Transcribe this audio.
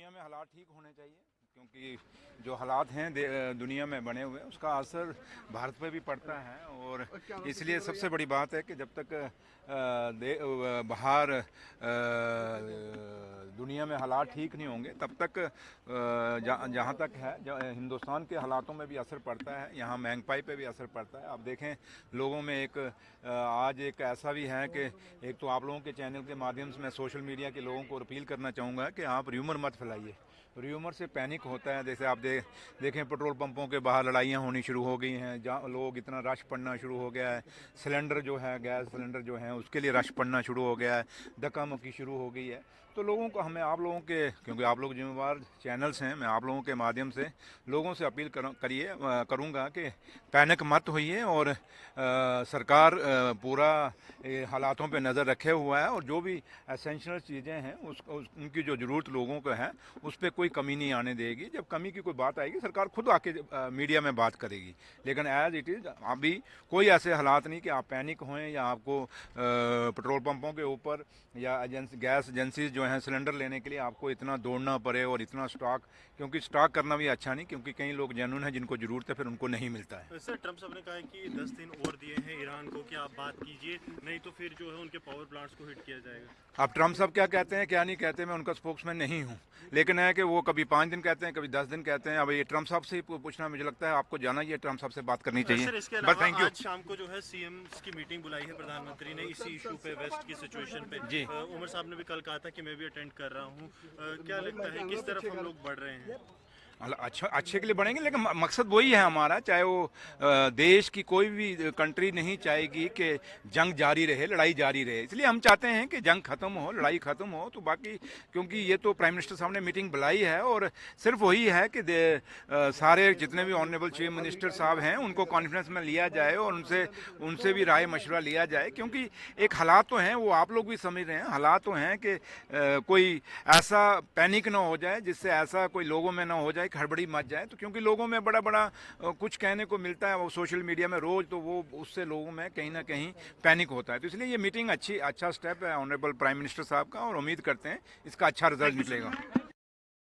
दुनिया में हालात ठीक होने चाहिए, क्योंकि जो हालात हैं दुनिया में बने हुए उसका असर भारत पे भी पड़ता है। और इसलिए सबसे बड़ी बात है कि जब तक बाहर दुनिया में हालात ठीक नहीं होंगे तब तक जहाँ तक है हिंदुस्तान के हालातों में भी असर पड़ता है, यहाँ महंगाई पे भी असर पड़ता है। आप देखें लोगों में आज एक ऐसा भी है कि एक तो आप लोगों के चैनल के माध्यम से मैं सोशल मीडिया के लोगों को अपील करना चाहूँगा कि आप र्यूमर मत फैलाइए। र्यूमर से पैनिक होता है। जैसे आप देखें पेट्रोल पंपों के बाहर लड़ाइयाँ होनी शुरू हो गई हैं, जहाँ लोग इतना रश पड़ना शुरू हो गया है, सिलेंडर जो है गैस सिलेंडर जो है उसके लिए रश पड़ना शुरू हो गया है, धक्का मुक्की शुरू हो गई है। तो लोगों को हमें आप लोगों के, क्योंकि आप लोग जिम्मेवार चैनल्स हैं, मैं आप लोगों के माध्यम से लोगों से अपील करूँगा कि पैनिक मत होइए और सरकार पूरा हालातों पे नज़र रखे हुआ है और जो भी एसेंशियल चीज़ें हैं उनकी जो ज़रूरत लोगों को है उस पर कोई कमी नहीं आने देगी। जब कमी की कोई बात आएगी सरकार खुद आके मीडिया में बात करेगी, लेकिन एज इट इज़ अभी कोई ऐसे हालात नहीं कि आप पैनिक होएं या आपको पेट्रोल पंपों के ऊपर या गैस एजेंसीज जो हैं सिलेंडर लेने के लिए आपको इतना दौड़ना पड़े और इतना स्टॉक, क्योंकि स्टॉक करना भी अच्छा नहीं, क्योंकि कई लोग जेन्युइन हैं जिनको ज़रूरत है फिर उनको नहीं मिलता है। सर ट्रम्प साहब ने कहा है कि 10 दिन और दिए हैं ईरान को कि आप बात कीजिए, नहीं तो फिर जो है उनके पावर प्लांट्स को हिट किया जाएगा। अब ट्रम्प साहब क्या कहते हैं क्या नहीं कहते, मैं उनका स्पोक्समैन नहीं हूँ, लेकिन है कि वो कभी 5 दिन कहते हैं कभी 10 दिन कहते हैं। अब ये ट्रम्प साहब से ही पूछना, मुझे लगता है आपको जाना ये ट्रम्प साहब से बात करनी चाहिए। सर इसके अलावा आज शाम को जो है सीएम की मीटिंग बुलाई है प्रधानमंत्री ने इसी इशू पे, वेस्ट की सिचुएशन पे। जी उमर साहब ने भी कल कहा था कि मैं भी अटेंड कर रहा हूँ। क्या लगता है किस तरफ हम लोग बढ़ रहे हैं? अच्छा अच्छे के लिए बढ़ेंगे, लेकिन मकसद वही है हमारा, चाहे वो देश की कोई भी कंट्री नहीं चाहेगी कि जंग जारी रहे, लड़ाई जारी रहे। इसलिए हम चाहते हैं कि जंग खत्म हो, लड़ाई खत्म हो। तो बाकी क्योंकि ये तो प्राइम मिनिस्टर साहब ने मीटिंग बुलाई है और सिर्फ वही है कि सारे जितने भी ऑनरेबल चीफ मिनिस्टर साहब हैं उनको कॉन्फ्रेंस में लिया जाए और उनसे भी राय मशवरा लिया जाए, क्योंकि एक हालात तो हैं, वो आप लोग भी समझ रहे हैं, हालात तो हैं कि कोई ऐसा पैनिक ना हो जाए जिससे ऐसा कोई लोगों में ना हो जाए, हड़बड़ी मच जाए। तो क्योंकि लोगों में बड़ा कुछ कहने को मिलता है वो सोशल मीडिया में रोज, तो वो उससे लोगों में कहीं ना कहीं पैनिक होता है। तो इसलिए ये मीटिंग अच्छा स्टेप है ऑनरेबल प्राइम मिनिस्टर साहब का और उम्मीद करते हैं इसका अच्छा रिजल्ट निकलेगा।